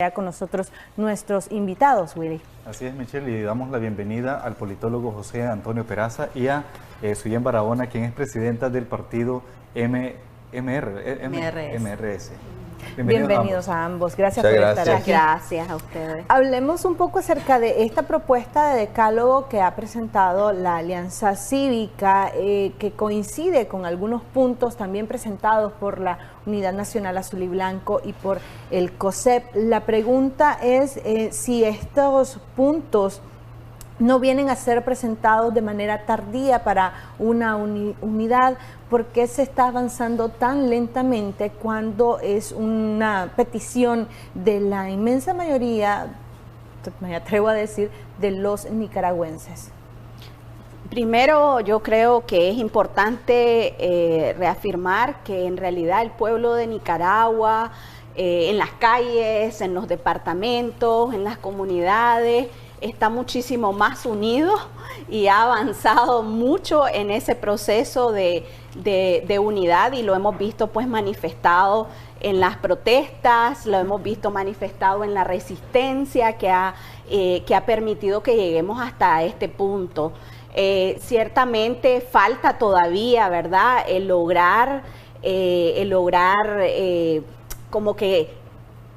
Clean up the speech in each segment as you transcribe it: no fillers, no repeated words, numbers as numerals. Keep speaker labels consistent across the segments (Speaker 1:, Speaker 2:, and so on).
Speaker 1: Ya con nosotros nuestros invitados, Willy.
Speaker 2: Así es, Michelle, y damos la bienvenida al politólogo José Antonio Peraza y a Suyen Barahona, quien es presidenta del partido MRS.
Speaker 1: Bienvenidos a ambos. Gracias
Speaker 3: por
Speaker 1: estar aquí.
Speaker 3: Gracias a ustedes.
Speaker 1: Hablemos un poco acerca de esta propuesta de decálogo que ha presentado la Alianza Cívica, que coincide con algunos puntos también presentados por la Unidad Nacional Azul y Blanco y por el COSEP. La pregunta es si estos puntos no vienen a ser presentados de manera tardía para una unidad. ¿Por qué se está avanzando tan lentamente cuando es una petición de la inmensa mayoría, me atrevo a decir, de los nicaragüenses?
Speaker 3: Primero, yo creo que es importante reafirmar que en realidad el pueblo de Nicaragua, en las calles, en los departamentos, en las comunidades, está muchísimo más unido y ha avanzado mucho en ese proceso de unidad, y lo hemos visto pues manifestado en las protestas, lo hemos visto manifestado en la resistencia que ha permitido que lleguemos hasta este punto. Ciertamente falta todavía, ¿verdad?, el lograr como que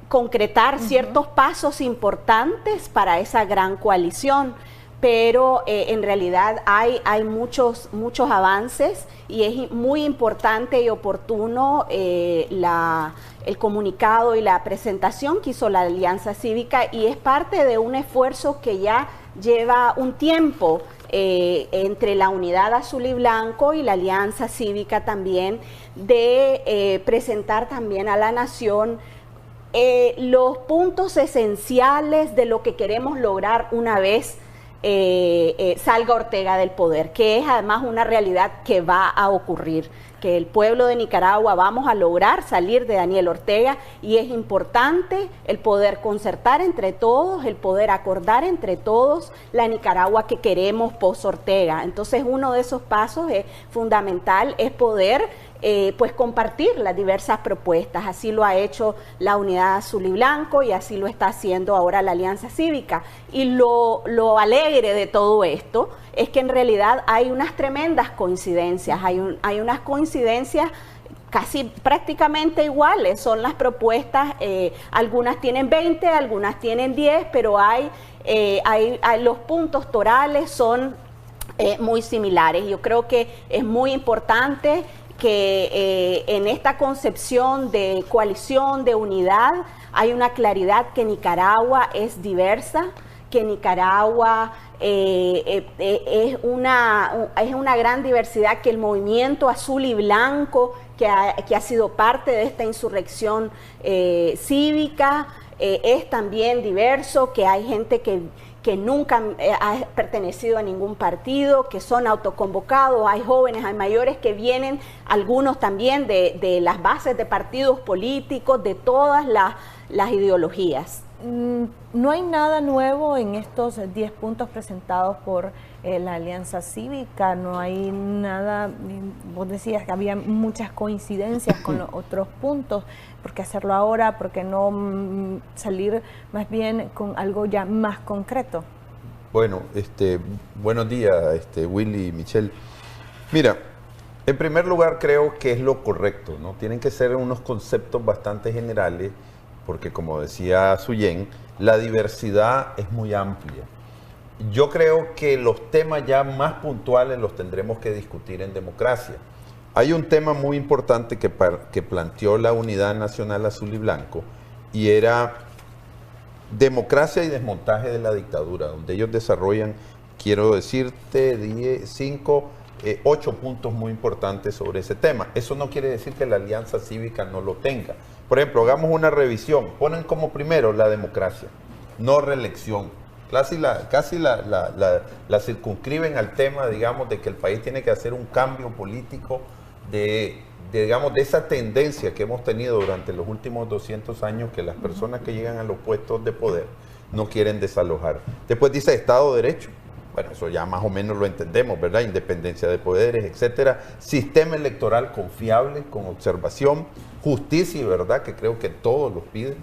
Speaker 3: concretar ciertos pasos importantes para esa gran coalición, pero en realidad hay muchos avances, y es muy importante y oportuno el comunicado y la presentación que hizo la Alianza Cívica, y es parte de un esfuerzo que ya lleva un tiempo entre la Unidad Azul y Blanco y la Alianza Cívica también, de presentar también a la nación los puntos esenciales de lo que queremos lograr una vez salga Ortega del poder, que es además una realidad que va a ocurrir, que el pueblo de Nicaragua vamos a lograr salir de Daniel Ortega, y es importante el poder concertar entre todos, el poder acordar entre todos la Nicaragua que queremos post Ortega. Entonces uno de esos pasos fundamental es poder pues compartir las diversas propuestas. Así lo ha hecho la Unidad Azul y Blanco, y así lo está haciendo ahora la Alianza Cívica. Y lo alegre de todo esto es que en realidad hay unas tremendas coincidencias, hay unas coincidencias casi prácticamente iguales. Son las propuestas, algunas tienen 20, algunas tienen 10, pero los puntos torales son muy similares. Yo creo que es muy importante que en esta concepción de coalición, de unidad, hay una claridad que Nicaragua es diversa, que Nicaragua es una gran diversidad, que el movimiento azul y blanco que ha sido parte de esta insurrección cívica es también diverso, que hay gente que nunca ha pertenecido a ningún partido, que son autoconvocados, hay jóvenes, hay mayores que vienen, algunos también de las bases de partidos políticos, de todas las ideologías.
Speaker 1: No hay nada nuevo en estos 10 puntos presentados por la Alianza Cívica, no hay nada. Vos decías que había muchas coincidencias con los otros puntos. ¿Por qué hacerlo ahora? ¿Por qué no salir más bien con algo ya más concreto?
Speaker 4: Bueno, buenos días, Willy y Michelle. Mira, en primer lugar creo que es lo correcto, ¿no? Tienen que ser unos conceptos bastante generales, porque como decía Suyen, la diversidad es muy amplia. Yo creo que los temas ya más puntuales los tendremos que discutir en democracia. Hay un tema muy importante que planteó la Unidad Nacional Azul y Blanco, y era democracia y desmontaje de la dictadura, donde ellos desarrollan, quiero decirte, 8 puntos muy importantes sobre ese tema. Eso no quiere decir que la Alianza Cívica no lo tenga. Por ejemplo, hagamos una revisión. Ponen como primero la democracia, no reelección. Casi la circunscriben al tema, digamos, de que el país tiene que hacer un cambio político de esa tendencia que hemos tenido durante los últimos 200 años, que las personas que llegan a los puestos de poder no quieren desalojar. Después dice Estado de Derecho. Bueno, eso ya más o menos lo entendemos, ¿verdad? Independencia de poderes, etcétera. Sistema electoral confiable, con observación. Justicia y verdad, que creo que todos los piden.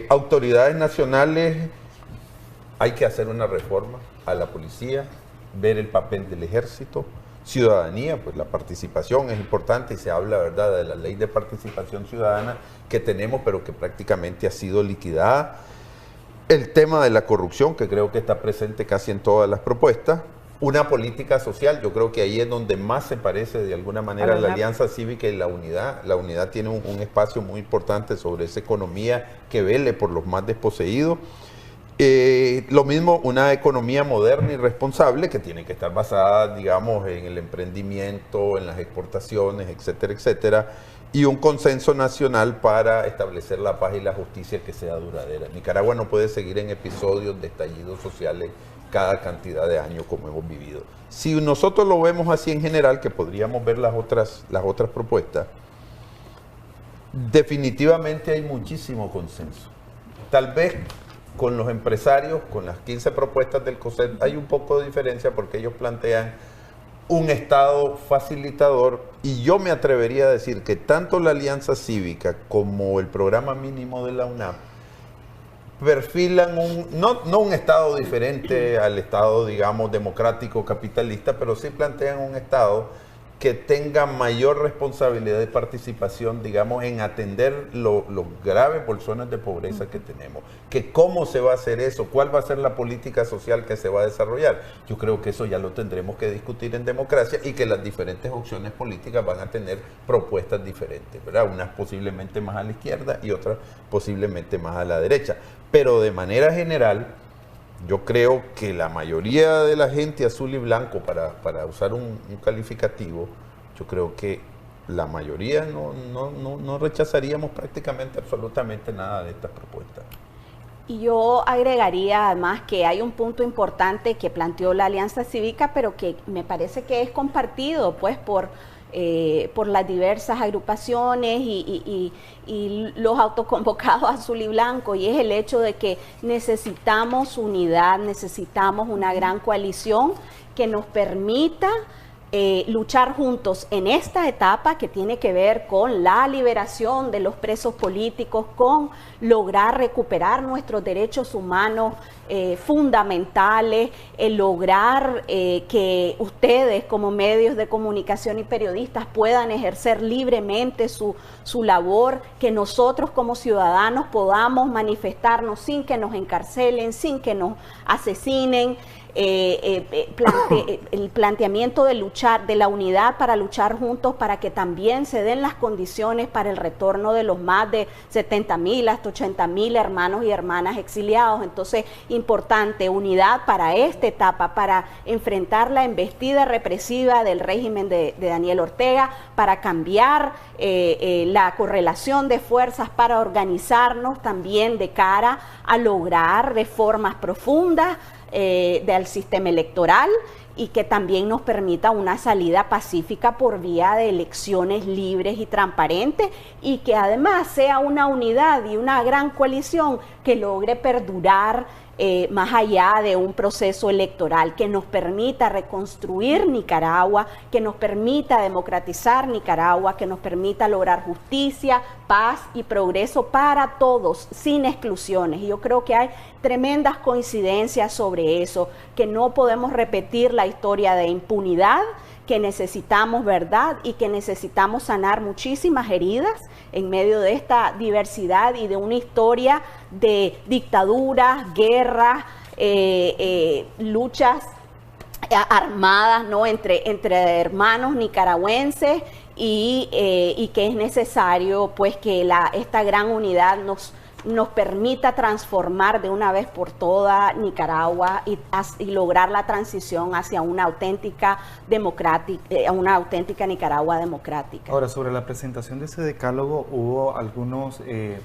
Speaker 4: Autoridades nacionales, hay que hacer una reforma a la policía, ver el papel del ejército. Ciudadanía, pues la participación es importante y se habla, ¿verdad?, de la ley de participación ciudadana que tenemos, pero que prácticamente ha sido liquidada. El tema de la corrupción, que creo que está presente casi en todas las propuestas. Una política social, yo creo que ahí es donde más se parece de alguna manera a la Alianza Cívica y la Unidad. La Unidad tiene un espacio muy importante sobre esa economía que vele por los más desposeídos. Lo mismo, una economía moderna y responsable que tiene que estar basada, digamos, en el emprendimiento, en las exportaciones, etcétera, etcétera, y un consenso nacional para establecer la paz y la justicia que sea duradera. Nicaragua no puede seguir en episodios de estallidos sociales cada cantidad de años como hemos vivido. Si nosotros lo vemos así en general, que podríamos ver las otras propuestas, definitivamente hay muchísimo consenso. Tal vez con los empresarios, con las 15 propuestas del COSET, hay un poco de diferencia porque ellos plantean un Estado facilitador y yo me atrevería a decir que tanto la Alianza Cívica como el programa mínimo de la UNAP perfilan no un Estado diferente al Estado, digamos, democrático, capitalista, pero sí plantean un Estado que tenga mayor responsabilidad de participación, digamos, en atender los graves bolsones de pobreza que tenemos. Que cómo se va a hacer eso, cuál va a ser la política social que se va a desarrollar. Yo creo que eso ya lo tendremos que discutir en democracia y que las diferentes opciones políticas van a tener propuestas diferentes, ¿verdad? Unas posiblemente más a la izquierda y otras posiblemente más a la derecha. Pero de manera general, yo creo que la mayoría de la gente azul y blanco, para usar un calificativo, yo creo que la mayoría no rechazaríamos prácticamente absolutamente nada de estas propuestas.
Speaker 3: Y yo agregaría además que hay un punto importante que planteó la Alianza Cívica, pero que me parece que es compartido pues por las diversas agrupaciones y los autoconvocados azul y blanco, y es el hecho de que necesitamos unidad, necesitamos una gran coalición que nos permita luchar juntos en esta etapa que tiene que ver con la liberación de los presos políticos, con lograr recuperar nuestros derechos humanos fundamentales, lograr que ustedes como medios de comunicación y periodistas puedan ejercer libremente su labor, que nosotros como ciudadanos podamos manifestarnos sin que nos encarcelen, sin que nos asesinen. El planteamiento de luchar, de la unidad para luchar juntos, para que también se den las condiciones para el retorno de los más de 70.000 hasta 80.000 hermanos y hermanas exiliados. Entonces, importante, unidad para esta etapa, para enfrentar la embestida represiva del régimen de Daniel Ortega, para cambiar la correlación de fuerzas, para organizarnos también de cara a lograr reformas profundas del sistema electoral y que también nos permita una salida pacífica por vía de elecciones libres y transparentes, y que además sea una unidad y una gran coalición que logre perdurar más allá de un proceso electoral, que nos permita reconstruir Nicaragua, que nos permita democratizar Nicaragua, que nos permita lograr justicia, paz y progreso para todos, sin exclusiones. Y yo creo que hay tremendas coincidencias sobre eso, que no podemos repetir la historia de impunidad, que necesitamos verdad y que necesitamos sanar muchísimas heridas en medio de esta diversidad y de una historia de dictaduras, guerras, luchas armadas, ¿no?, entre hermanos nicaragüenses, y que es necesario pues que esta gran unidad nos permita transformar de una vez por todas Nicaragua y lograr la transición hacia una auténtica Nicaragua democrática.
Speaker 2: Ahora, sobre la presentación de ese decálogo, hubo algunos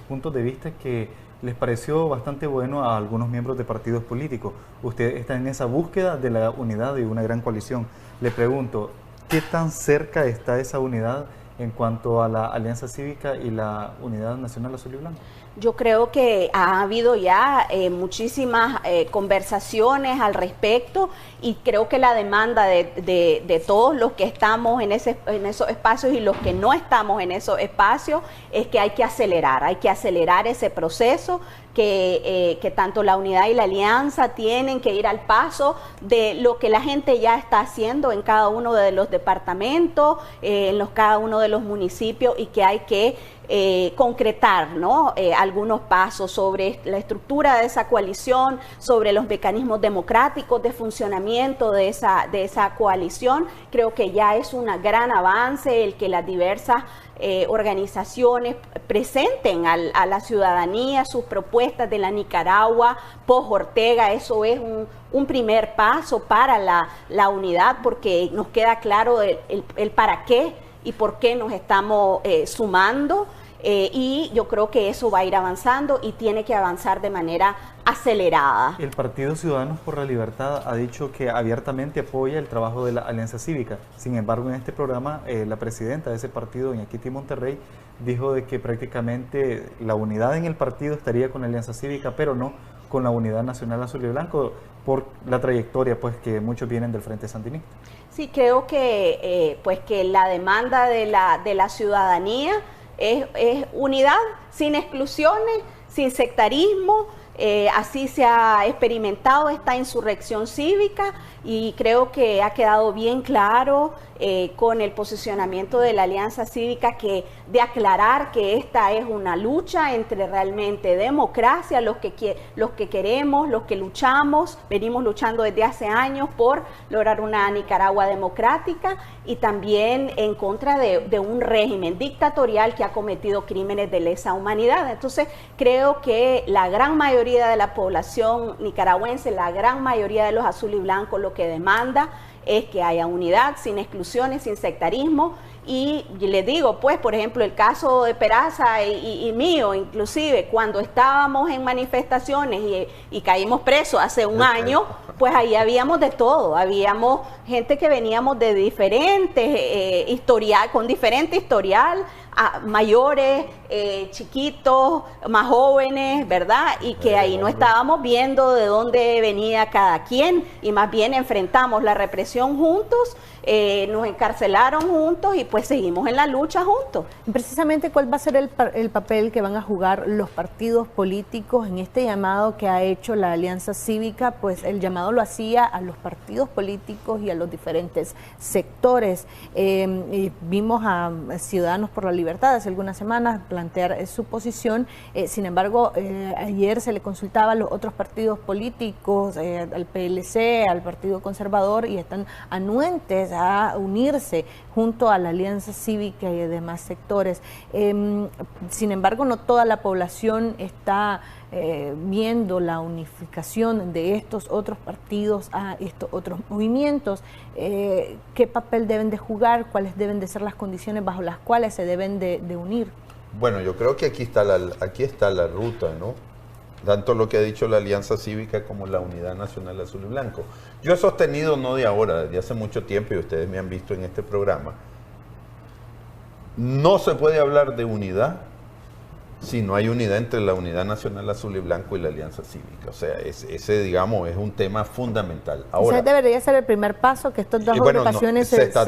Speaker 2: puntos de vista que les pareció bastante bueno a algunos miembros de partidos políticos. Usted está en esa búsqueda de la unidad de una gran coalición. Le pregunto, ¿qué tan cerca está esa unidad en cuanto a la Alianza Cívica y la Unidad Nacional Azul y Blanco?
Speaker 3: Yo creo que ha habido ya muchísimas conversaciones al respecto y creo que la demanda de todos los que estamos en esos espacios y los que no estamos en esos espacios es que hay que acelerar ese proceso, que tanto la unidad y la alianza tienen que ir al paso de lo que la gente ya está haciendo en cada uno de los departamentos, cada uno de los municipios, y que hay que concretar, ¿no? Algunos pasos sobre la estructura de esa coalición, sobre los mecanismos democráticos de funcionamiento de esa coalición. Creo que ya es un gran avance el que las diversas organizaciones presenten a la ciudadanía sus propuestas de la Nicaragua post-Ortega. Eso es un primer paso para la unidad, porque nos queda claro el para qué y por qué nos estamos sumando, y yo creo que eso va a ir avanzando y tiene que avanzar de manera acelerada.
Speaker 2: El Partido Ciudadanos por la Libertad ha dicho que abiertamente apoya el trabajo de la Alianza Cívica. Sin embargo, en este programa, la presidenta de ese partido, doña Kitty Monterrey, dijo de que prácticamente la unidad en el partido estaría con la Alianza Cívica, pero no con la Unidad Nacional Azul y Blanco, por la trayectoria pues que muchos vienen del Frente Sandinista. Sí,
Speaker 3: creo que que la demanda de la ciudadanía es unidad, sin exclusiones, sin sectarismo. Así se ha experimentado esta insurrección cívica, y creo que ha quedado bien claro con el posicionamiento de la Alianza Cívica, que de aclarar que esta es una lucha entre realmente democracia, los que queremos, los que luchamos, venimos luchando desde hace años por lograr una Nicaragua democrática, y también en contra de un régimen dictatorial que ha cometido crímenes de lesa humanidad. Entonces creo que la gran mayoría de la población nicaragüense, la gran mayoría de los azul y blancos, lo que demanda es que haya unidad, sin exclusiones, sin sectarismo. Y les digo, pues, por ejemplo, el caso de Peraza y mío, inclusive, cuando estábamos en manifestaciones y caímos presos hace un año, pues ahí habíamos de todo. Habíamos gente que veníamos de diferentes con diferente historial, mayores, chiquitos, más jóvenes, ¿verdad? Y que ahí no estábamos viendo de dónde venía cada quien, y más bien enfrentamos la represión juntos, nos encarcelaron juntos, y pues seguimos en la lucha juntos.
Speaker 1: Precisamente, ¿cuál va a ser el papel que van a jugar los partidos políticos en este llamado que ha hecho la Alianza Cívica? Pues el llamado lo hacía a los partidos políticos y a los diferentes sectores. Y vimos a Ciudadanos por la Libertad hace algunas semanas plantear su posición. Sin embargo, ayer se le consultaba a los otros partidos políticos, al PLC, al Partido Conservador, y están anuentes a unirse junto a la Alianza Cívica y demás sectores. Sin embargo, no toda la población está viendo la unificación de estos otros partidos a estos otros movimientos. ¿Qué papel deben de jugar? ¿Cuáles deben de ser las condiciones bajo las cuales se deben de unir?
Speaker 4: Bueno, yo creo que aquí está la ruta, ¿no? Tanto lo que ha dicho la Alianza Cívica como la Unidad Nacional Azul y Blanco. Yo he sostenido, no de ahora, desde hace mucho tiempo, y ustedes me han visto en este programa, no se puede hablar de unidad si no hay unidad entre la Unidad Nacional Azul y Blanco y la Alianza Cívica. O sea, ese, digamos, es un tema fundamental. Ahora,
Speaker 1: ese debería ser el primer paso, que estas dos agrupaciones se está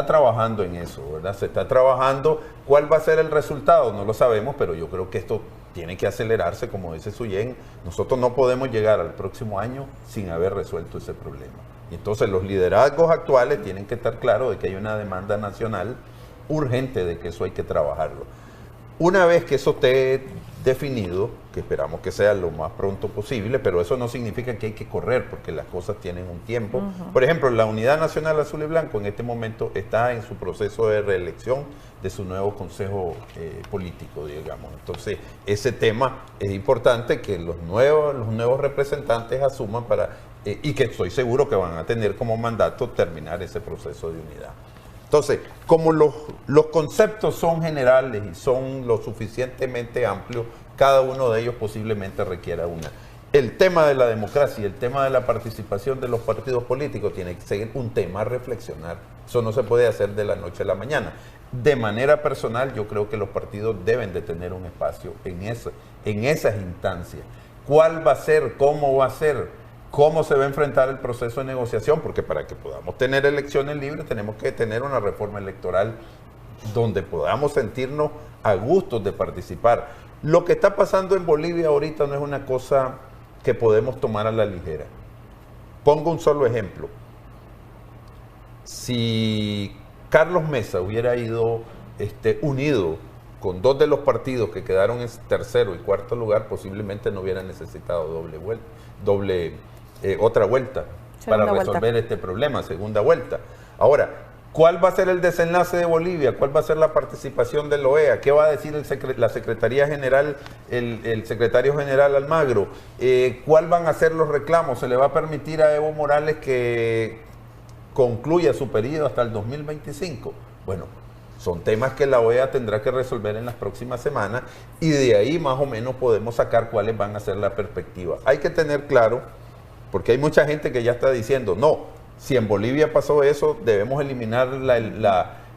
Speaker 4: trabajando en eso, ¿verdad? Se está trabajando. ¿Cuál va a ser el resultado? No lo sabemos, pero yo creo que esto tiene que acelerarse, como dice Suyen. Nosotros no podemos llegar al próximo año sin haber resuelto ese problema. Y entonces los liderazgos actuales tienen que estar claros de que hay una demanda nacional urgente de que eso hay que trabajarlo. Una vez que eso esté definido, que esperamos que sea lo más pronto posible, pero eso no significa que hay que correr, porque las cosas tienen un tiempo. Por ejemplo, la Unidad Nacional Azul y Blanco en este momento está en su proceso de reelección de su nuevo consejo político, digamos. Entonces, ese tema es importante que los nuevos representantes asuman y que estoy seguro que van a tener como mandato terminar ese proceso de unidad. Entonces, como los conceptos son generales y son lo suficientemente amplios, cada uno de ellos posiblemente requiera una. El tema de la democracia y el tema de la participación de los partidos políticos tiene que ser un tema a reflexionar. Eso no se puede hacer de la noche a la mañana. De manera personal, yo creo que los partidos deben de tener un espacio en esas instancias. ¿Cuál va a ser? ¿Cómo va a ser? ¿Cómo se va a enfrentar el proceso de negociación? Porque para que podamos tener elecciones libres tenemos que tener una reforma electoral donde podamos sentirnos a gusto de participar. Lo que está pasando en Bolivia ahorita no es una cosa que podemos tomar a la ligera. Pongo un solo ejemplo. Si Carlos Mesa hubiera ido unido con dos de los partidos que quedaron en tercero y cuarto lugar, posiblemente no hubiera necesitado otra vuelta para resolver este problema, segunda vuelta. Ahora, ¿cuál va a ser el desenlace de Bolivia? ¿Cuál va a ser la participación de la OEA? ¿Qué va a decir la Secretaría General, el Secretario General Almagro? ¿Cuál van a ser los reclamos? ¿Se le va a permitir a Evo Morales que concluya su periodo hasta el 2025? Bueno, son temas que la OEA tendrá que resolver en las próximas semanas y de ahí más o menos podemos sacar cuáles van a ser la perspectiva. Hay que tener claro, porque hay mucha gente que ya está diciendo, no, si en Bolivia pasó eso, debemos eliminar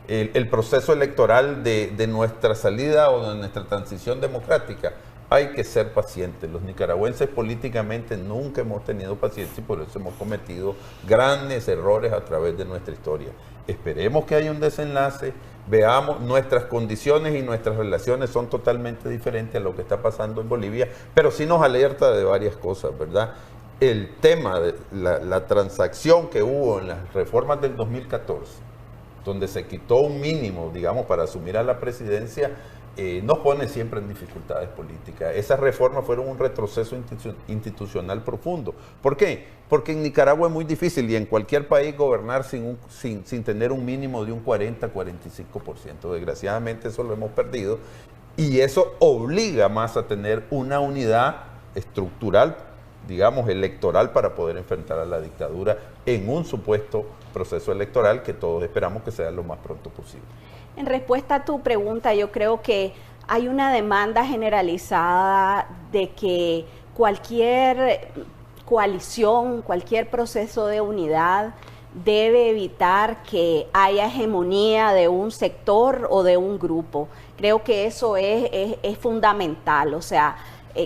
Speaker 4: el proceso electoral de nuestra salida o de nuestra transición democrática. Hay que ser pacientes. Los nicaragüenses políticamente nunca hemos tenido paciencia y por eso hemos cometido grandes errores a través de nuestra historia. Esperemos que haya un desenlace, veamos, nuestras condiciones y nuestras relaciones son totalmente diferentes a lo que está pasando en Bolivia, pero sí nos alerta de varias cosas, ¿verdad? El tema de la transacción que hubo en las reformas del 2014, donde se quitó un mínimo, digamos, para asumir a la presidencia, nos pone siempre en dificultades políticas. Esas reformas fueron un retroceso institucional profundo. ¿Por qué? Porque en Nicaragua es muy difícil y en cualquier país gobernar sin tener un mínimo de un 40-45%. Desgraciadamente eso lo hemos perdido y eso obliga más a tener una unidad estructural, digamos, electoral para poder enfrentar a la dictadura en un supuesto proceso electoral que todos esperamos que sea lo más pronto posible.
Speaker 3: En respuesta a tu pregunta, yo creo que hay una demanda generalizada de que cualquier coalición, cualquier proceso de unidad debe evitar que haya hegemonía de un sector o de un grupo. Creo que eso es fundamental, o sea,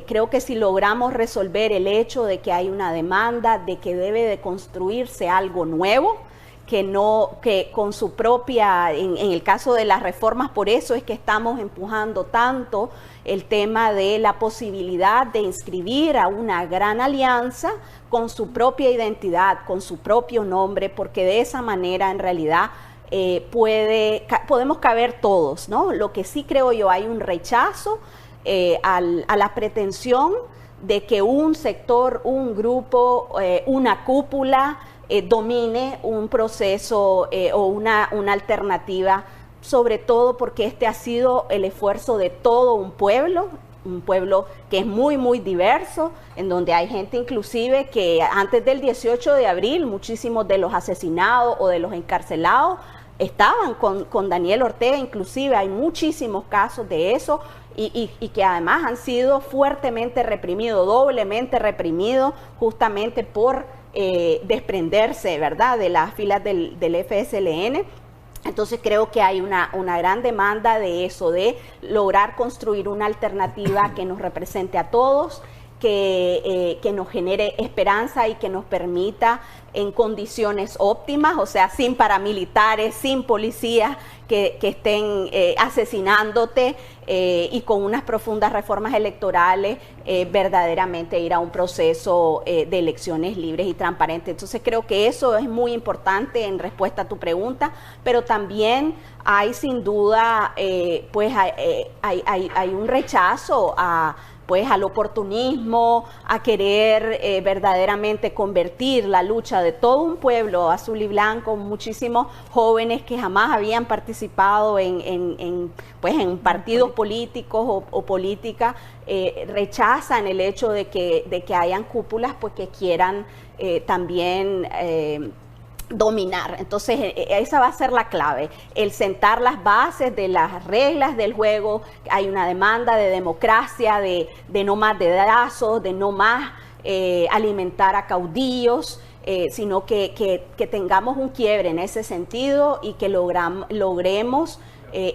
Speaker 3: creo que si logramos resolver el hecho de que hay una demanda, de que debe de construirse algo nuevo, que con su propia, en el caso de las reformas, por eso es que estamos empujando tanto el tema de la posibilidad de inscribir a una gran alianza con su propia identidad, con su propio nombre, porque de esa manera en realidad podemos caber todos, ¿no? Lo que sí creo yo, hay un rechazo a la pretensión de que un sector, un grupo, una cúpula domine un proceso o una alternativa, sobre todo porque este ha sido el esfuerzo de todo un pueblo que es muy, muy diverso, en donde hay gente inclusive que antes del 18 de abril, muchísimos de los asesinados o de los encarcelados estaban con Daniel Ortega, inclusive hay muchísimos casos de eso, y que además han sido fuertemente reprimidos, doblemente reprimidos, justamente por desprenderse, ¿verdad?, de las filas del FSLN. Entonces creo que hay una gran demanda de eso, de lograr construir una alternativa que nos represente a todos, que nos genere esperanza y que nos permita en condiciones óptimas, o sea, sin paramilitares, sin policías que estén asesinándote y con unas profundas reformas electorales, verdaderamente ir a un proceso de elecciones libres y transparentes. Entonces creo que eso es muy importante en respuesta a tu pregunta, pero también hay sin duda, pues hay un rechazo al oportunismo, a querer verdaderamente convertir la lucha de todo un pueblo azul y blanco, muchísimos jóvenes que jamás habían participado en partidos políticos o política, rechazan el hecho de que hayan cúpulas pues que quieran también dominar. Entonces esa va a ser la clave, el sentar las bases de las reglas del juego. Hay una demanda de democracia, de no más dedazos, de no más alimentar a caudillos, sino que tengamos un quiebre en ese sentido y que logremos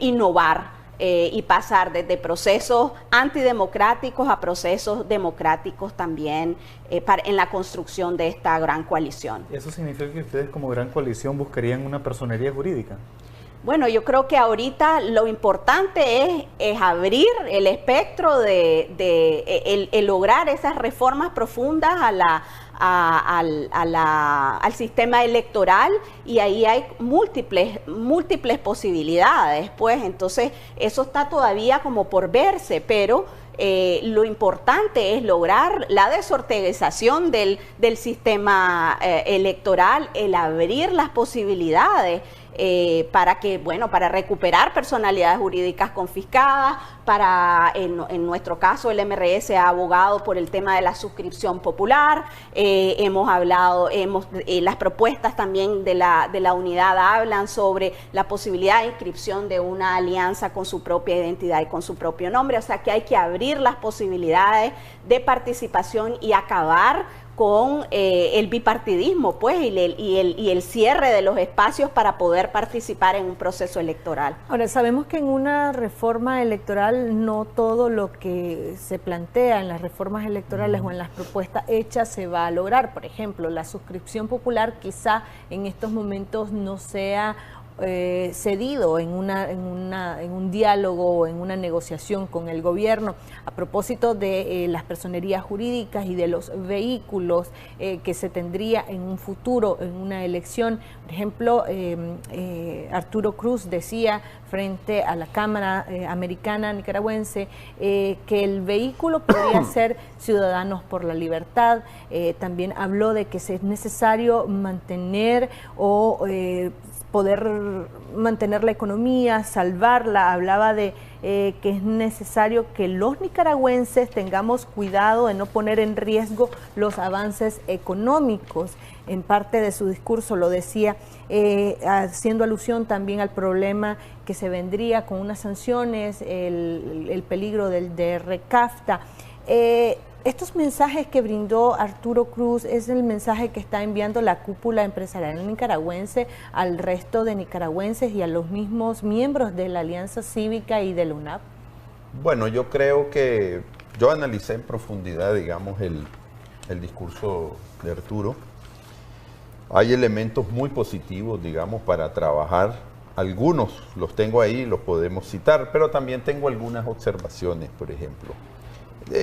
Speaker 3: innovar y pasar desde procesos antidemocráticos a procesos democráticos también en la construcción de esta gran coalición.
Speaker 2: ¿Eso significa que ustedes como gran coalición buscarían una personería jurídica?
Speaker 3: Bueno, yo creo que ahorita lo importante es abrir el espectro el lograr esas reformas profundas al sistema electoral, y ahí hay múltiples posibilidades, pues entonces eso está todavía como por verse, pero lo importante es lograr la desorteguización del sistema electoral, el abrir las posibilidades para recuperar personalidades jurídicas confiscadas, en nuestro caso el MRS ha abogado por el tema de la suscripción popular, las propuestas también de la unidad hablan sobre la posibilidad de inscripción de una alianza con su propia identidad y con su propio nombre, o sea que hay que abrir las posibilidades de participación y acabar con el bipartidismo, pues, y el cierre de los espacios para poder participar en un proceso electoral.
Speaker 1: Ahora, sabemos que en una reforma electoral no todo lo que se plantea en las reformas electorales o en las propuestas hechas se va a lograr. Por ejemplo, la suscripción popular quizá en estos momentos no sea cedido en un diálogo o en una negociación con el gobierno. A propósito de las personerías jurídicas y de los vehículos que se tendría en un futuro, en una elección, por ejemplo, Arturo Cruz decía frente a la Cámara Americana Nicaragüense que el vehículo podría ser Ciudadanos por la Libertad. También habló de que es necesario mantener o poder mantener la economía, salvarla. Hablaba de que es necesario que los nicaragüenses tengamos cuidado de no poner en riesgo los avances económicos. En parte de su discurso lo decía, haciendo alusión también al problema que se vendría con unas sanciones, el peligro de recafta. Estos mensajes que brindó Arturo Cruz es el mensaje que está enviando la cúpula empresarial nicaragüense al resto de nicaragüenses y a los mismos miembros de la Alianza Cívica y del UNAP.
Speaker 4: Bueno, yo creo que yo analicé en profundidad, digamos, el discurso de Arturo. Hay elementos muy positivos, digamos, para trabajar. Algunos los tengo ahí, los podemos citar, pero también tengo algunas observaciones, por ejemplo.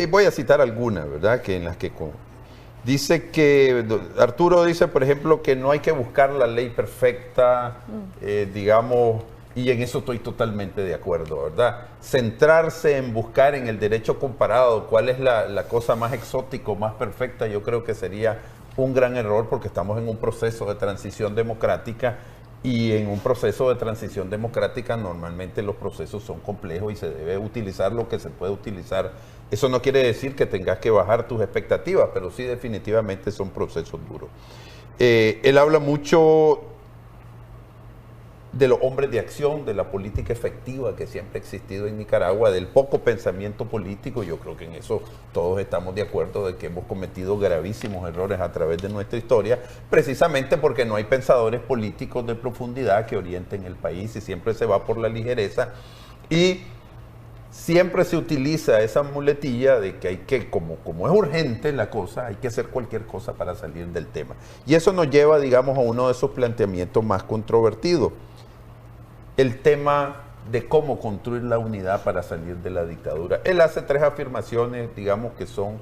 Speaker 4: Voy a citar algunas, ¿verdad? Que en las que dice que Arturo dice, por ejemplo, que no hay que buscar la ley perfecta, digamos, y en eso estoy totalmente de acuerdo, ¿verdad? Centrarse en buscar en el derecho comparado cuál es la cosa más exótica, más perfecta, yo creo que sería un gran error, porque estamos en un proceso de transición democrática. Y en un proceso de transición democrática normalmente los procesos son complejos y se debe utilizar lo que se puede utilizar. Eso no quiere decir que tengas que bajar tus expectativas, pero sí definitivamente son procesos duros. Él habla mucho de los hombres de acción, de la política efectiva que siempre ha existido en Nicaragua, del poco pensamiento político. Yo creo que en eso todos estamos de acuerdo, de que hemos cometido gravísimos errores a través de nuestra historia, precisamente porque no hay pensadores políticos de profundidad que orienten el país y siempre se va por la ligereza y siempre se utiliza esa muletilla de que hay que, como es urgente la cosa, hay que hacer cualquier cosa para salir del tema. Y eso nos lleva, digamos, a uno de esos planteamientos más controvertidos. El tema de cómo construir la unidad para salir de la dictadura. Él hace tres afirmaciones, digamos, que son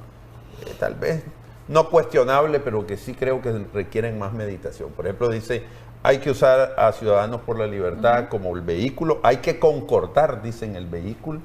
Speaker 4: tal vez no cuestionables, pero que sí creo que requieren más meditación. Por ejemplo, dice, hay que usar a Ciudadanos por la Libertad como el vehículo, hay que concordar, dicen, el vehículo.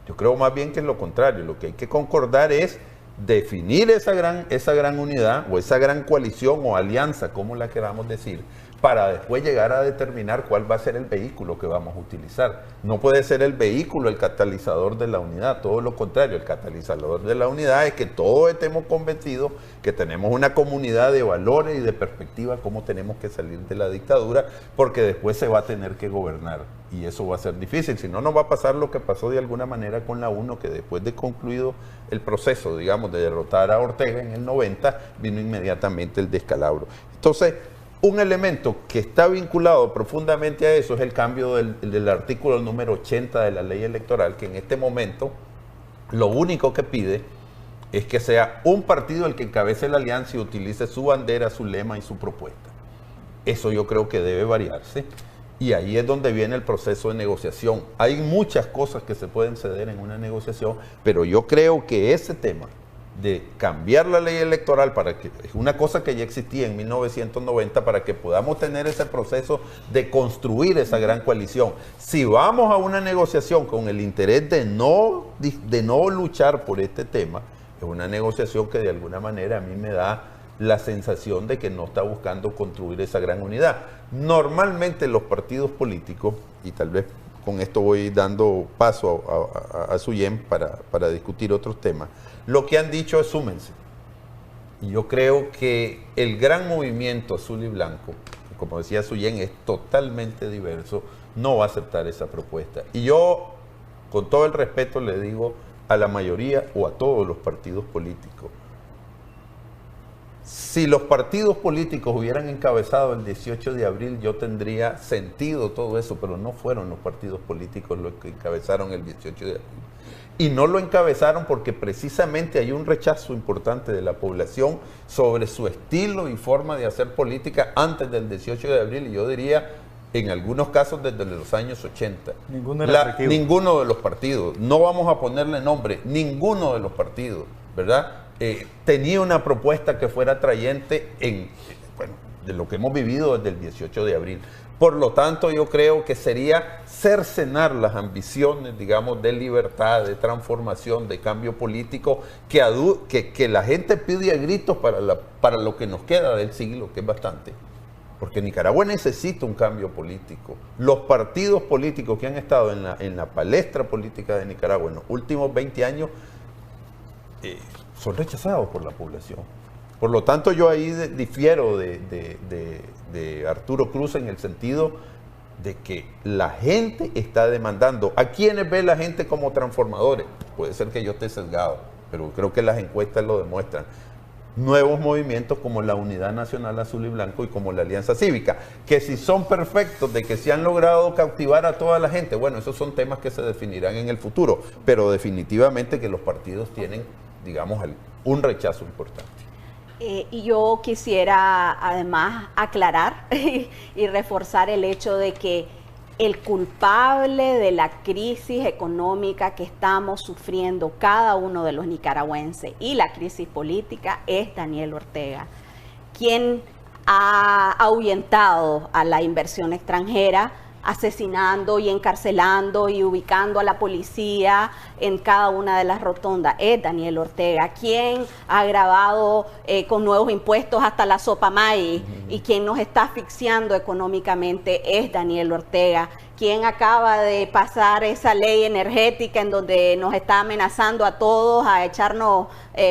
Speaker 4: Yo creo más bien que es lo contrario, lo que hay que concordar es definir esa gran unidad o esa gran coalición o alianza, como la queramos decir, para después llegar a determinar cuál va a ser el vehículo que vamos a utilizar. No puede ser el vehículo el catalizador de la unidad, todo lo contrario, el catalizador de la unidad es que todos estemos convencidos que tenemos una comunidad de valores y de perspectiva, cómo tenemos que salir de la dictadura, porque después se va a tener que gobernar y eso va a ser difícil, si no nos va a pasar lo que pasó de alguna manera con la UNO, que después de concluido el proceso, digamos, de derrotar a Ortega en el 90, vino inmediatamente el descalabro. Entonces, Un elemento que está vinculado profundamente a eso es el cambio del artículo número 80 de la ley electoral, que en este momento lo único que pide es que sea un partido el que encabece la alianza y utilice su bandera, su lema y su propuesta. Eso yo creo que debe variarse y ahí es donde viene el proceso de negociación. Hay muchas cosas que se pueden ceder en una negociación, pero yo creo que ese tema de cambiar la ley electoral para que es una cosa que ya existía en 1990 para que podamos tener ese proceso de construir esa gran coalición. Si vamos a una negociación con el interés de no luchar por este tema, es una negociación que de alguna manera a mí me da la sensación de que no está buscando construir esa gran unidad. Normalmente los partidos políticos, y tal vez con esto voy dando paso a Suyem para discutir otros temas, lo que han dicho es súmense. Y yo creo que el gran movimiento azul y blanco, como decía Suyem, es totalmente diverso, no va a aceptar esa propuesta. Y yo, con todo el respeto, le digo a la mayoría o a todos los partidos políticos, si los partidos políticos hubieran encabezado el 18 de abril, yo tendría sentido todo eso, pero no fueron los partidos políticos los que encabezaron el 18 de abril. Y no lo encabezaron porque precisamente hay un rechazo importante de la población sobre su estilo y forma de hacer política antes del 18 de abril, y yo diría, en algunos casos, desde los años 80. Ninguno de los partidos, no vamos a ponerle nombre, ninguno de los partidos, ¿verdad? Tenía una propuesta que fuera atrayente de lo que hemos vivido desde el 18 de abril. Por lo tanto, yo creo que sería cercenar las ambiciones, digamos, de libertad, de transformación, de cambio político, que la gente pide a gritos para lo que nos queda del siglo, que es bastante. Porque Nicaragua necesita un cambio político. Los partidos políticos que han estado en la palestra política de Nicaragua en los últimos 20 años son rechazados por la población. Por lo tanto, yo ahí difiero de Arturo Cruz en el sentido de que la gente está demandando. ¿A quiénes ve la gente como transformadores? Puede ser que yo esté sesgado, pero creo que las encuestas lo demuestran. Nuevos movimientos como la Unidad Nacional Azul y Blanco y como la Alianza Cívica, que si son perfectos, de que se han logrado cautivar a toda la gente, bueno, esos son temas que se definirán en el futuro, pero definitivamente que los partidos tienen, digamos, un rechazo importante.
Speaker 3: Y yo quisiera además aclarar y reforzar el hecho de que el culpable de la crisis económica que estamos sufriendo cada uno de los nicaragüenses y la crisis política es Daniel Ortega, quien ha ahuyentado a la inversión extranjera, asesinando y encarcelando y ubicando a la policía en cada una de las rotondas. Es Daniel Ortega, quien ha agravado con nuevos impuestos hasta la sopa maíz, y quien nos está asfixiando económicamente es Daniel Ortega, quien acaba de pasar esa ley energética en donde nos está amenazando a todos a echarnos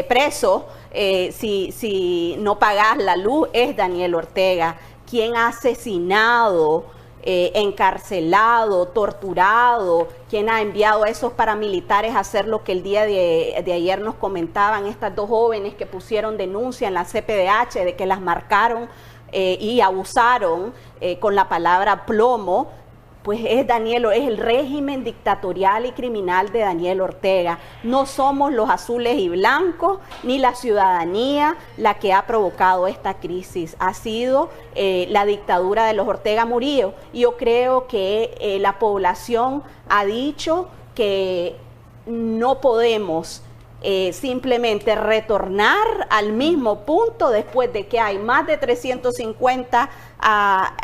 Speaker 3: presos si no pagas la luz. Es Daniel Ortega, quien ha asesinado, encarcelado, torturado, quien ha enviado a esos paramilitares a hacer lo que el día de ayer nos comentaban estas dos jóvenes que pusieron denuncia en la CPDH de que las marcaron y abusaron con la palabra plomo. Pues es el régimen dictatorial y criminal de Daniel Ortega. No somos los azules y blancos, ni la ciudadanía la que ha provocado esta crisis. Ha sido la dictadura de los Ortega Murillo. Y yo creo que la población ha dicho que no podemos simplemente retornar al mismo punto después de que hay más de 350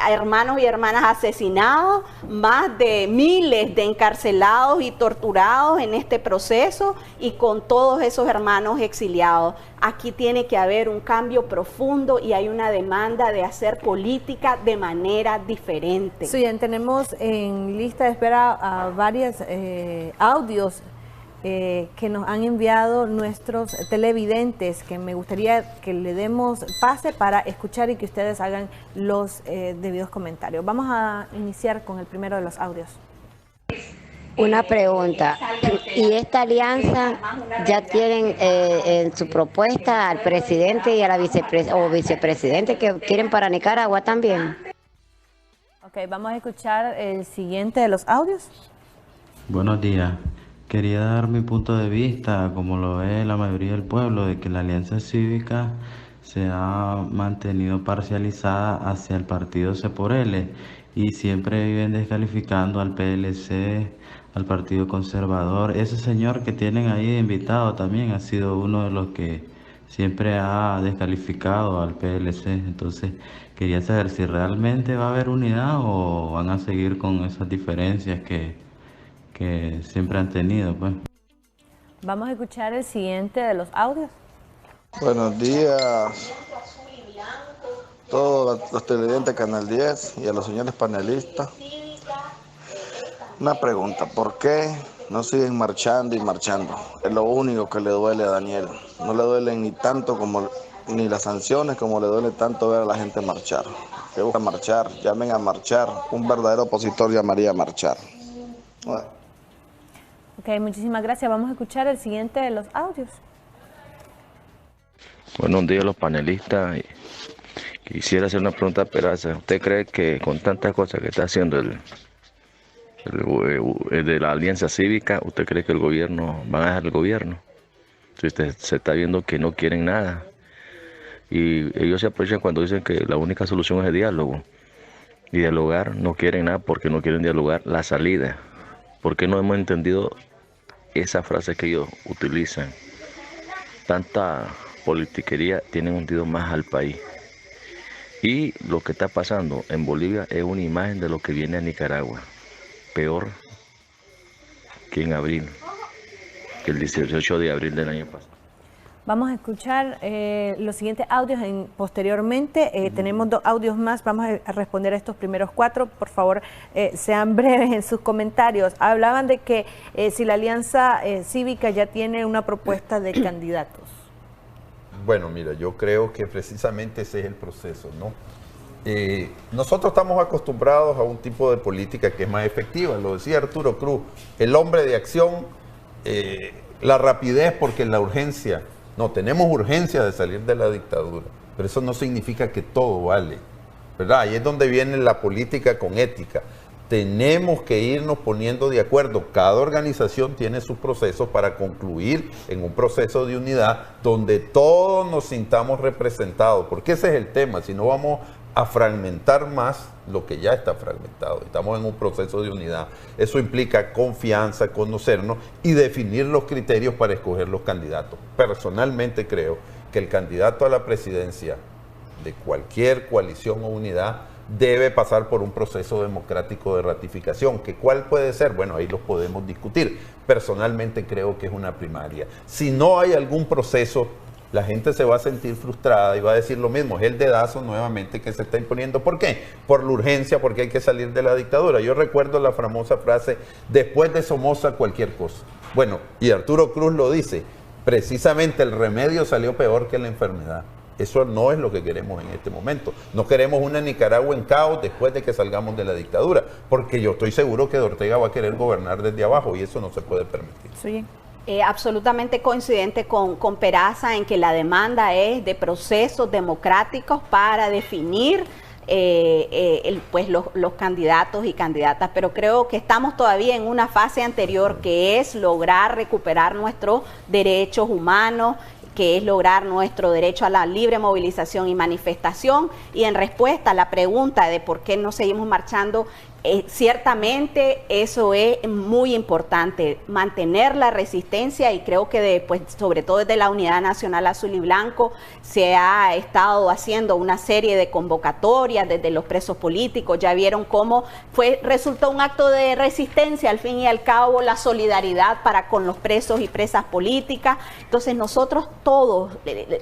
Speaker 3: hermanos y hermanas asesinados, más de miles de encarcelados y torturados en este proceso, y con todos esos hermanos exiliados. Aquí tiene que haber un cambio profundo y hay una demanda de hacer política de manera diferente.
Speaker 1: Sí, tenemos en lista de espera varios audios que nos han enviado nuestros televidentes, que me gustaría que le demos pase para escuchar y que ustedes hagan los debidos comentarios. Vamos a iniciar con el primero de los audios.
Speaker 5: Una pregunta, ¿y esta alianza ya tienen en su propuesta al presidente y a la vicepresidente que quieren para Nicaragua también?
Speaker 1: Ok, vamos a escuchar el siguiente de los audios.
Speaker 6: Buenos días. Quería dar mi punto de vista, como lo ve la mayoría del pueblo, de que la Alianza Cívica se ha mantenido parcializada hacia el partido C por L y siempre viven descalificando al PLC, al Partido Conservador. Ese señor que tienen ahí de invitado también ha sido uno de los que siempre ha descalificado al PLC. Entonces quería saber si realmente va a haber unidad o van a seguir con esas diferencias que siempre han tenido, pues.
Speaker 1: Vamos a escuchar el siguiente de los audios.
Speaker 7: Buenos días a todos los televidentes de Canal 10 y a los señores panelistas. Una pregunta, ¿por qué no siguen marchando y marchando? Es lo único que le duele a Daniel. No le duelen ni tanto como ni las sanciones, como le duele tanto ver a la gente marchar. Que busca marchar, llamen a marchar. Un verdadero opositor llamaría a marchar. Bueno.
Speaker 1: Ok, muchísimas gracias. Vamos a escuchar el siguiente de los audios.
Speaker 8: Buenos días, los panelistas. Quisiera hacer una pregunta a Peraza. ¿Usted cree que con tantas cosas que está haciendo el de la Alianza Cívica, usted cree que el gobierno va a dejar el gobierno? Si usted se está viendo que no quieren nada. Y ellos se aprovechan cuando dicen que la única solución es el diálogo. Y dialogar, no quieren nada porque no quieren dialogar la salida. ¿Por qué no hemos entendido esa frase que ellos utilizan? Tanta politiquería tiene hundido más al país. Y lo que está pasando en Bolivia es una imagen de lo que viene a Nicaragua. Peor que en abril, que el 18 de abril del año pasado.
Speaker 1: Vamos a escuchar los siguientes audios posteriormente. Tenemos 2 audios más. Vamos a responder a estos primeros 4. Por favor, sean breves en sus comentarios. Hablaban de que si la Alianza Cívica ya tiene una propuesta de candidatos.
Speaker 4: Bueno, mira, yo creo que precisamente ese es el proceso, ¿no? Nosotros estamos acostumbrados a un tipo de política que es más efectiva. Lo decía Arturo Cruz, el hombre de acción, la rapidez porque la urgencia. No, tenemos urgencia de salir de la dictadura, pero eso no significa que todo vale, ¿verdad? Ahí es donde viene la política con ética. Tenemos que irnos poniendo de acuerdo. Cada organización tiene sus procesos para concluir en un proceso de unidad donde todos nos sintamos representados, porque ese es el tema. Si no, vamos a fragmentar más lo que ya está fragmentado. Estamos en un proceso de unidad. Eso implica confianza, conocernos y definir los criterios para escoger los candidatos. Personalmente creo que el candidato a la presidencia de cualquier coalición o unidad debe pasar por un proceso democrático de ratificación. ¿Que cuál puede ser? Bueno, ahí los podemos discutir. Personalmente creo que es una primaria. Si no hay algún proceso, la gente se va a sentir frustrada y va a decir lo mismo, es el dedazo nuevamente que se está imponiendo. ¿Por qué? Por la urgencia, porque hay que salir de la dictadura. Yo recuerdo la famosa frase, después de Somoza cualquier cosa. Bueno, y Arturo Cruz lo dice, precisamente el remedio salió peor que la enfermedad. Eso no es lo que queremos en este momento. No queremos una Nicaragua en caos después de que salgamos de la dictadura, porque yo estoy seguro que Ortega va a querer gobernar desde abajo y eso no se puede permitir.
Speaker 1: Sí.
Speaker 3: Absolutamente coincidente con Peraza en que la demanda es de procesos democráticos para definir pues los candidatos y candidatas, pero creo que estamos todavía en una fase anterior que es lograr recuperar nuestros derechos humanos, que es lograr nuestro derecho a la libre movilización y manifestación. Y en respuesta a la pregunta de por qué no seguimos marchando, ciertamente eso es muy importante, mantener la resistencia, y creo que pues, sobre todo desde la Unidad Nacional Azul y Blanco se ha estado haciendo una serie de convocatorias desde los presos políticos. Ya vieron cómo resultó un acto de resistencia al fin y al cabo la solidaridad para con los presos y presas políticas. Entonces nosotros todos,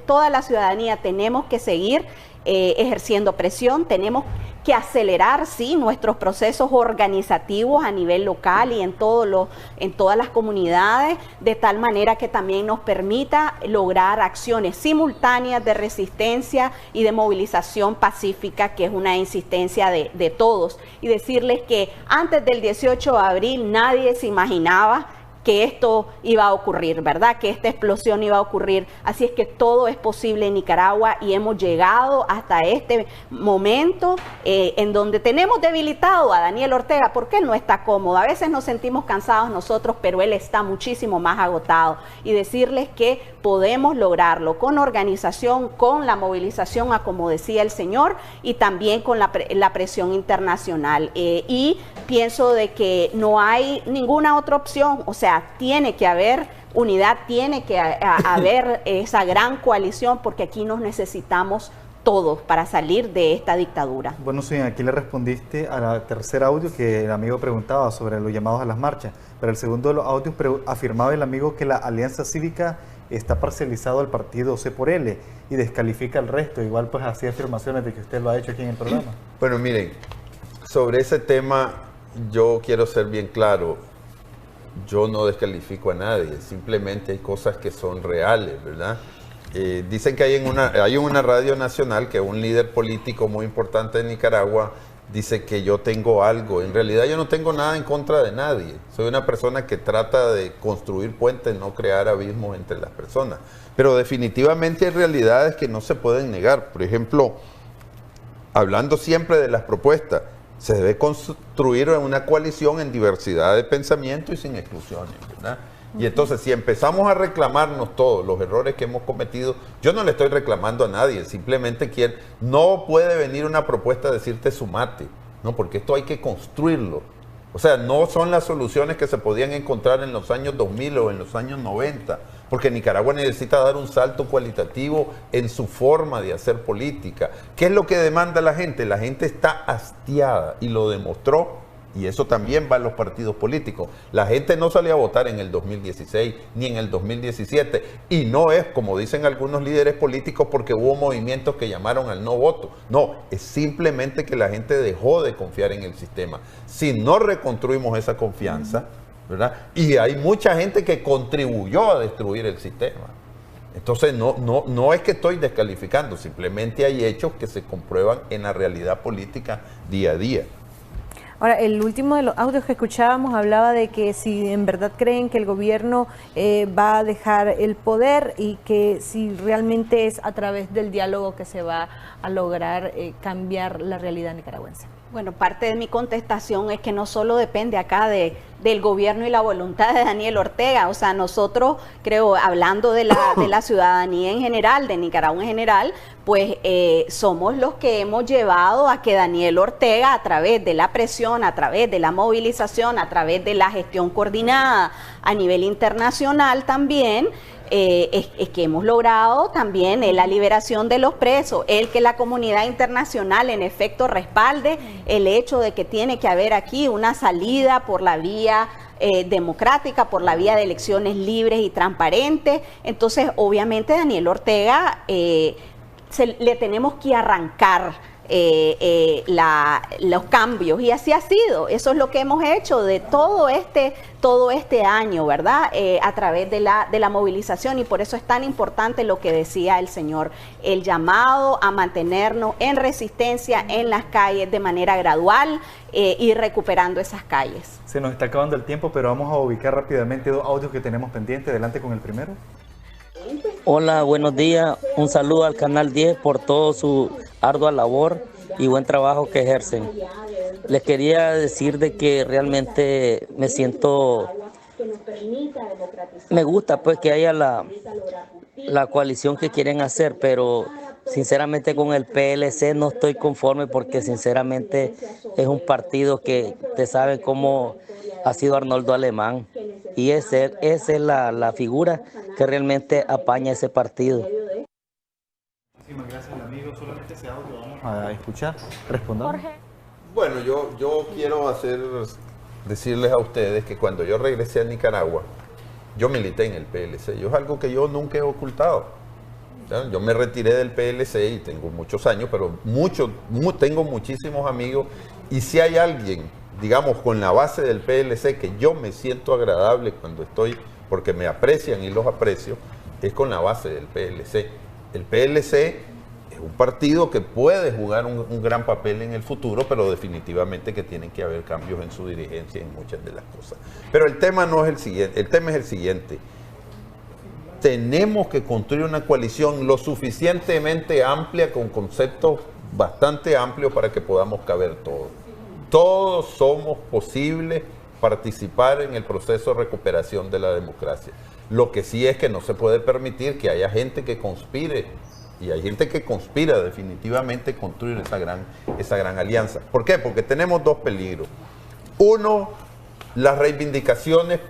Speaker 3: toda la ciudadanía tenemos que seguir ejerciendo presión. Tenemos que acelerar, sí, nuestros procesos organizativos a nivel local y en todas las comunidades, de tal manera que también nos permita lograr acciones simultáneas de resistencia y de movilización pacífica, que es una insistencia de todos. Y decirles que antes del 18 de abril nadie se imaginaba que esto iba a ocurrir, ¿verdad? Que esta explosión iba a ocurrir. Así es que todo es posible en Nicaragua y hemos llegado hasta este momento en donde tenemos debilitado a Daniel Ortega porque él no está cómodo. A veces nos sentimos cansados nosotros, pero él está muchísimo más agotado. Y decirles que podemos lograrlo con organización, con la movilización, a como decía el señor, y también con la presión internacional. Y pienso de que no hay ninguna otra opción, o sea, tiene que haber unidad, tiene que haber esa gran coalición, porque aquí nos necesitamos todos para salir de esta dictadura.
Speaker 2: Bueno, sí, aquí le respondiste a la tercer audio que el amigo preguntaba sobre los llamados a las marchas, pero el segundo de los audios afirmaba el amigo que la Alianza Cívica está parcializado al partido C por L y descalifica al resto. Igual pues hacía afirmaciones de que usted lo ha hecho aquí en el programa.
Speaker 4: Bueno, miren, sobre ese tema yo quiero ser bien claro. Yo no descalifico a nadie, simplemente hay cosas que son reales, ¿verdad? Dicen que hay una radio nacional que un líder político muy importante de Nicaragua dice que yo tengo algo. En realidad yo no tengo nada en contra de nadie. Soy una persona que trata de construir puentes, no crear abismos entre las personas. Pero definitivamente hay realidades que no se pueden negar. Por ejemplo, hablando siempre de las propuestas, se debe construir una coalición en diversidad de pensamiento y sin exclusiones, ¿verdad? Y entonces, si empezamos a reclamarnos todos los errores que hemos cometido, yo no le estoy reclamando a nadie, simplemente no puede venir una propuesta a decirte sumate, ¿no? Porque esto hay que construirlo. O sea, no son las soluciones que se podían encontrar en los años 2000 o en los años 90, porque Nicaragua necesita dar un salto cualitativo en su forma de hacer política. ¿Qué es lo que demanda la gente? La gente está hastiada y lo demostró. Y eso también va a los partidos políticos. La gente no salió a votar en el 2016 ni en el 2017. Y no es, como dicen algunos líderes políticos, porque hubo movimientos que llamaron al no voto. No, es simplemente que la gente dejó de confiar en el sistema. Si no reconstruimos esa confianza, ¿verdad? Y hay mucha gente que contribuyó a destruir el sistema. Entonces no es que estoy descalificando, simplemente hay hechos que se comprueban en la realidad política día a día.
Speaker 1: Ahora, el último de los audios que escuchábamos hablaba de que si en verdad creen que el gobierno va a dejar el poder y que si realmente es a través del diálogo que se va a lograr cambiar la realidad nicaragüense.
Speaker 3: Bueno, parte de mi contestación es que no solo depende acá del gobierno y la voluntad de Daniel Ortega, o sea, nosotros, creo, hablando de la ciudadanía en general, de Nicaragua en general, pues somos los que hemos llevado a que Daniel Ortega, a través de la presión, a través de la movilización, a través de la gestión coordinada a nivel internacional también, es que hemos logrado también la liberación de los presos, el que la comunidad internacional en efecto respalde el hecho de que tiene que haber aquí una salida por la vía democrática, por la vía de elecciones libres y transparentes. Entonces, obviamente, Daniel Ortega le tenemos que arrancar los cambios, y así ha sido. Eso es lo que hemos hecho de todo este año, ¿verdad? A través de la movilización, y por eso es tan importante lo que decía el señor, el llamado a mantenernos en resistencia en las calles de manera gradual y recuperando esas calles.
Speaker 2: Se nos está acabando el tiempo, pero vamos a ubicar rápidamente dos audios que tenemos pendientes. Adelante con el primero.
Speaker 9: Hola, buenos días. Un saludo al Canal 10 por todo su ardua labor y buen trabajo que ejercen. Les quería decir de que realmente me gusta pues que haya la coalición que quieren hacer, pero sinceramente con el PLC no estoy conforme, porque sinceramente es un partido que te saben cómo ha sido Arnoldo Alemán, y esa es la figura que realmente apaña ese partido.
Speaker 2: Muchísimas gracias, amigo. Solamente ese audio vamos a escuchar. Respondamos.
Speaker 4: Bueno, yo quiero decirles a ustedes que cuando yo regresé a Nicaragua, yo milité en el PLC. Es algo que yo nunca he ocultado. Yo me retiré del PLC y tengo muchos años, pero tengo muchísimos amigos, y si hay alguien, digamos, con la base del PLC que yo me siento agradable cuando estoy, porque me aprecian y los aprecio, es con la base del PLC. El PLC es un partido que puede jugar un gran papel en el futuro, pero definitivamente que tienen que haber cambios en su dirigencia y en muchas de las cosas. Pero el tema no es el siguiente, el tema es el siguiente. Tenemos que construir una coalición lo suficientemente amplia, con conceptos bastante amplios para que podamos caber todos. Todos somos posibles participar en el proceso de recuperación de la democracia. Lo que sí es que no se puede permitir que haya gente que conspire, y hay gente que conspira definitivamente construir esa gran alianza. ¿Por qué? Porque tenemos dos peligros. Uno, las reivindicaciones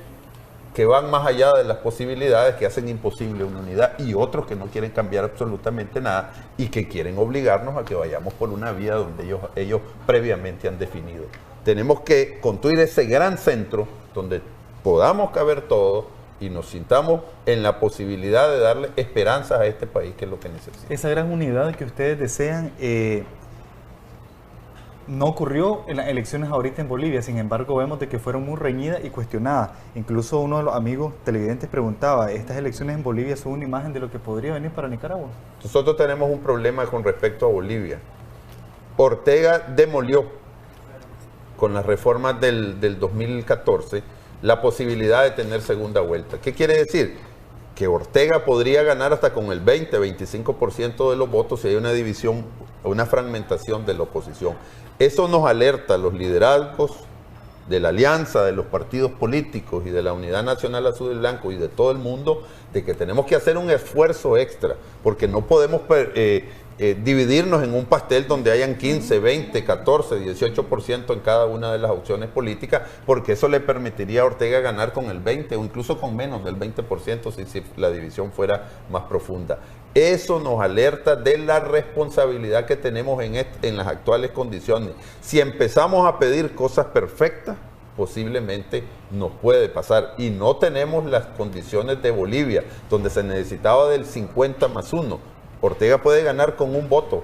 Speaker 4: que van más allá de las posibilidades, que hacen imposible una unidad, y otros que no quieren cambiar absolutamente nada y que quieren obligarnos a que vayamos por una vía donde ellos previamente han definido. Tenemos que construir ese gran centro donde podamos caber todos y nos sintamos en la posibilidad de darle esperanzas a este país, que es lo que necesita.
Speaker 2: Esa gran unidad que ustedes desean no ocurrió en las elecciones ahorita en Bolivia. Sin embargo, vemos de que fueron muy reñidas y cuestionadas. Incluso uno de los amigos televidentes preguntaba, ¿estas elecciones en Bolivia son una imagen de lo que podría venir para Nicaragua?
Speaker 4: Nosotros tenemos un problema con respecto a Bolivia. Ortega demolió con las reformas del 2014 la posibilidad de tener segunda vuelta. ¿Qué quiere decir? Que Ortega podría ganar hasta con el 20-25% de los votos si hay una división, una fragmentación de la oposición. Eso nos alerta a los liderazgos de la alianza, de los partidos políticos y de la Unidad Nacional Azul y Blanco y de todo el mundo, de que tenemos que hacer un esfuerzo extra, porque no podemos dividirnos en un pastel donde hayan 15, 20, 14, 18% en cada una de las opciones políticas, porque eso le permitiría a Ortega ganar con el 20 o incluso con menos del 20% si la división fuera más profunda. Eso nos alerta de la responsabilidad que tenemos en las actuales condiciones. Si empezamos a pedir cosas perfectas, posiblemente nos puede pasar, y no tenemos las condiciones de Bolivia, donde se necesitaba del 50+1. Ortega puede ganar con un voto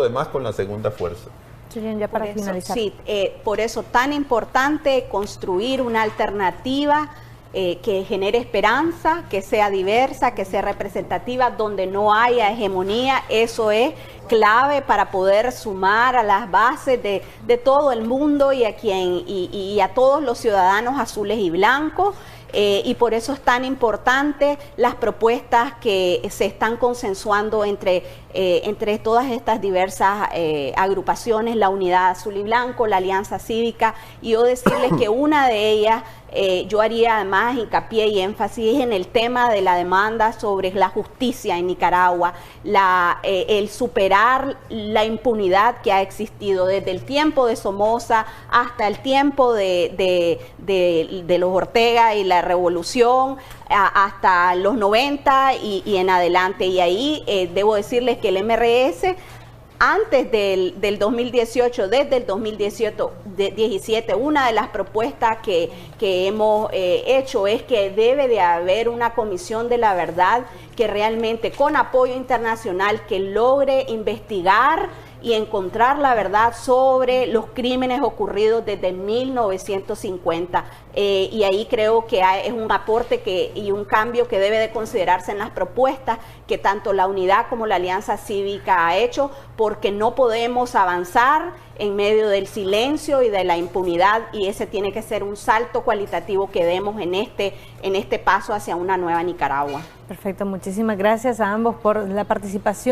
Speaker 4: de más con la segunda fuerza.
Speaker 1: Ya para finalizar.
Speaker 3: Sí, por eso tan importante construir una alternativa que genere esperanza, que sea diversa, que sea representativa, donde no haya hegemonía. Eso es clave para poder sumar a las bases de todo el mundo y a todos los ciudadanos azules y blancos. Y por eso es tan importante las propuestas que se están consensuando entre todas estas diversas agrupaciones, la Unidad Azul y Blanco, la Alianza Cívica, y yo decirles que una de ellas, yo haría además hincapié y énfasis en el tema de la demanda sobre la justicia en Nicaragua, el superar la impunidad que ha existido desde el tiempo de Somoza hasta el tiempo de los Ortega y la revolución, hasta los 90 y en adelante. Y ahí debo decirles que el MRS, antes del 2018, desde el 2017, una de las propuestas que hemos hecho es que debe de haber una comisión de la verdad que realmente, con apoyo internacional, que logre investigar y encontrar la verdad sobre los crímenes ocurridos desde 1950. Y ahí creo que es un aporte y un cambio que debe de considerarse en las propuestas que tanto la Unidad como la Alianza Cívica ha hecho, porque no podemos avanzar en medio del silencio y de la impunidad, y ese tiene que ser un salto cualitativo que demos en este paso hacia una nueva Nicaragua.
Speaker 1: Perfecto, muchísimas gracias a ambos por la participación.